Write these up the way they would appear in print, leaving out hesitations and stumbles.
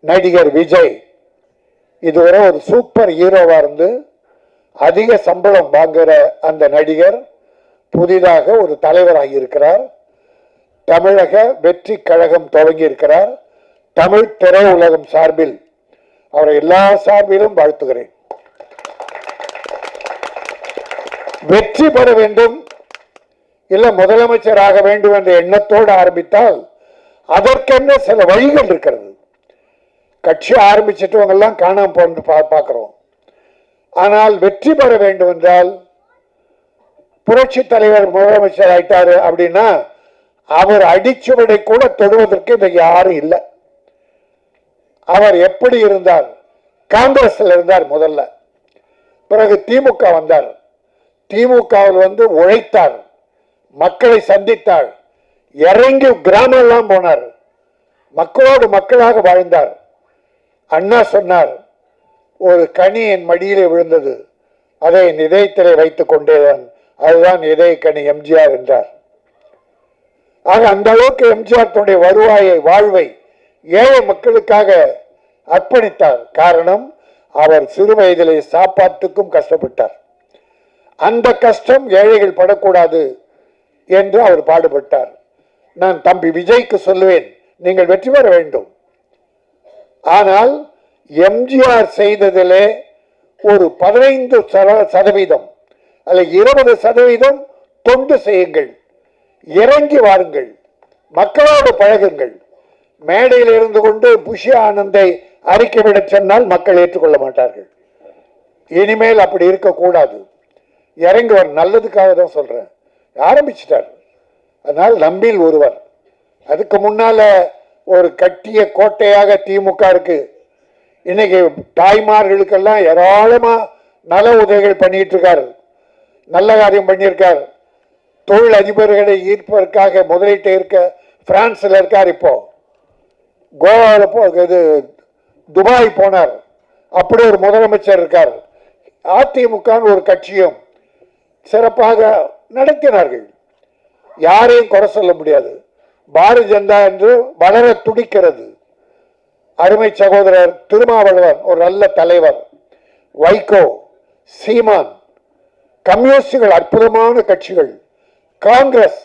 நடிகர் விஜய் இதுவரை ஒரு சூப்பர் ஹீரோவா இருந்து அதிக சம்பளம் வாங்குற அந்த நடிகர் புதிதாக ஒரு தலைவராகி இருக்கிறார். தமிழக வெற்றி கழகம் துவங்கி இருக்கிறார். தமிழ் திரையுலகம் சார்பில் அவரை எல்லா சார்பிலும் வாழ்த்துகிறேன். வெற்றி பெற வேண்டும் இல்ல முதலமைச்சராக வேண்டும் என்ற எண்ணத்தோடு ஆரம்பித்தால் அதற்கென்ன சில வழிகள் இருக்கிறது. கட்சி ஆரம்பிச்சிட்டவங்க எல்லாம் காணாம போன்று பார்க்கிறோம். ஆனால் வெற்றி பெற வேண்டும் என்றால் புரட்சி தலைவர் முதலமைச்சர் ஆயிட்டாரு அப்படின்னா அவர் அடிச்சுவடை கூட தொடுவதற்கு இன்றைக்கு யாரும் இல்லை. அவர் எப்படி இருந்தார்? காங்கிரஸ்ல இருந்தார் முதல்ல, பிறகு திமுக வந்தார். திமுகவில் உழைத்தார், மக்களை சந்தித்தார், இறங்கி கிராமம் எல்லாம் போனார், மக்களோடு மக்களாக வாழ்ந்தார். அண்ணா சொன்னார், ஒரு கனி என் மடியிலே விழுந்தது, அதை என் இதயத்திலே வைத்துக் கொண்டேதான், அதுதான் இதய கனி எம்ஜிஆர் என்றார். ஆக அந்த அளவுக்கு எம்ஜிஆர் தன்னுடைய வருவாயை வாழ்வை ஏழை மக்களுக்காக அர்ப்பணித்தார். காரணம், அவர் சிறு வயதிலே சாப்பாட்டுக்கும் கஷ்டப்பட்டார். அந்த கஷ்டம் ஏழைகள் படக்கூடாது என்று அவர் பாடுபட்டார். நான் தம்பி விஜய்க்கு சொல்லுவேன், நீங்கள் வெற்றி பெற வேண்டும். ஆனால் எம்ஜிஆர் செய்ததிலே ஒரு 15% அல்ல 20% தொண்டு செய்யுங்கள், இறங்கி வாருங்கள், மக்களோடு பழகுங்கள். மேடையில் இருந்து கொண்டு புஷி ஆனந்தை அறிக்கைவிட சொன்னால் மக்கள் ஏற்றுக்கொள்ள மாட்டார்கள். இனிமேல் அப்படி இருக்கக்கூடாது. இறங்கி வர நல்லதுக்காக தான் சொல்றேன். ஆரம்பிச்சிட்டார். அதனால் நம்பில் ஒருவர். அதுக்கு முன்னால ஒரு கட்டிய கோட்டையாக திமுக இருக்கு. இன்னைக்கு தாய்மார்களுக்கெல்லாம் ஏராளமா நல உதவிகள் பண்ணிட்டு இருக்காரு, நல்ல காரியம் பண்ணியிருக்கார். தொழில் அதிபர்களை ஈர்ப்பதற்காக முதலீட்டை இருக்க பிரான்ஸ்ல இருக்கார். இப்போ கோவாவில் துபாய் போனார். அப்படி ஒரு முதலமைச்சர் இருக்கார். அதிமுக ஒரு கட்சியும் சிறப்பாக நடத்தினார்கள். யாரையும் குறை சொல்ல முடியாது. பாரதிய ஜனதா என்று வளர துடிக்கிறது. அருமை சகோதரர் திருமாவளவன் ஒரு நல்ல தலைவர், வைகோ, சீமான், கம்யூனிஸ்டுகள் அற்புதமான கட்சிகள், காங்கிரஸ்,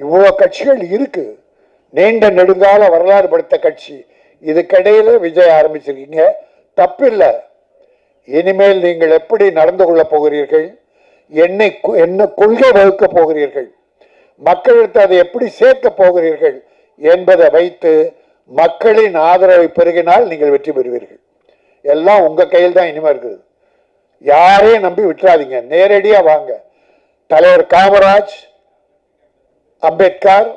இவ்வளவு கட்சிகள் இருக்கு. நீண்ட நெடுங்கால வரலாறு படுத்த கட்சி. இதுக்கிடையில விஜய் ஆரம்பிச்சிருக்கீங்க, தப்பில்லை. இனிமேல் நீங்கள் எப்படி நடந்து கொள்ள போகிறீர்கள், என்ன கொள்கை வகுக்க போகிறீர்கள், மக்களுக்கு அதை எப்படி சேர்க்க போகிறீர்கள் என்பதை வைத்து மக்களின் ஆதரவை பெருகினால் நீங்கள் வெற்றி பெறுவீர்கள். எல்லாம் உங்க கையில் தான் இனிமே இருக்குது. யாரையும் நம்பி விட்டுறாதீங்க, நேரடியா வாங்க. தலைவர் காமராஜ், அம்பேத்கர்,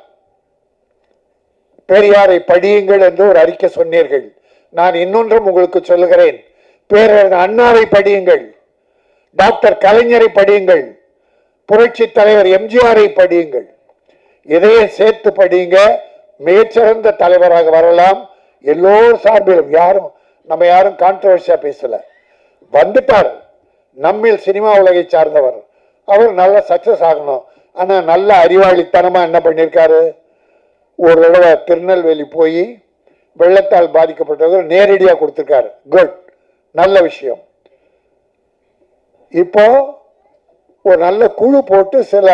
பெரியாரை படியுங்கள் என்று ஒரு அறிக்கை சொன்னீர்கள். நான் இன்னொன்றும் உங்களுக்கு சொல்லுகிறேன், பேரறிஞர் அண்ணாவை படியுங்கள், டாக்டர் கலைஞரை படியுங்கள், புரட்சி தலைவர் எம்ஜிஆரை படியுங்கள். இதையே சேர்த்து படியுங்க. மிகச்சிறந்த தலைவராக வரலாம். எல்லோரும் சார்பிலும் நம்ம யாரும் கான்ட்ரவர்சியா பேசல. வந்துட்டார், நம்மில் சினிமா உலகை சார்ந்தவர். அவர் நல்ல சக்சஸ் ஆகணும். ஆனா நல்ல அறிவாளித்தனமா என்ன பண்ணிருக்காரு, ஒரு தடவை திருநெல்வேலி போய் வெள்ளத்தால் பாதிக்கப்பட்டவர்கள் நேரடியாக கொடுத்திருக்காரு. குட், நல்ல விஷயம். இப்போ ஒரு நல்ல குழு போட்டு சில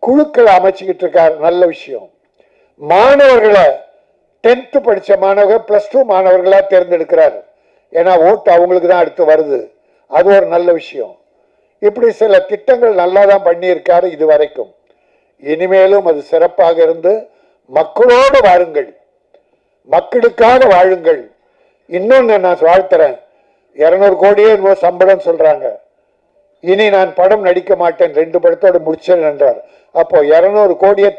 குழுக்களை அமைச்சுக்கிட்டு இருக்காரு, நல்ல விஷயம். மாணவர்களை 10th படிச்ச மாணவர்கள் +2 மாணவர்களா தேர்ந்தெடுக்கிறார். ஏன்னா ஓட்டு அவங்களுக்கு தான் அடுத்து வருது. அது ஒரு நல்ல விஷயம். இப்படி சில திட்டங்கள் நல்லா தான் பண்ணியிருக்காரு இது வரைக்கும். இனிமேலும் அது சிறப்பாக இருந்து மக்களோடு வாழுங்கள், மக்களுக்காக வாழுங்கள். இன்னொன்னு நான் வாழ்த்துறேன், 200 கோடியே சம்பளம் சொல்றாங்க. இனி நான் படம் நடிக்க மாட்டேன், 2 படத்தோடு முடிச்சேன் என்றார். அப்போ 200 கோடியே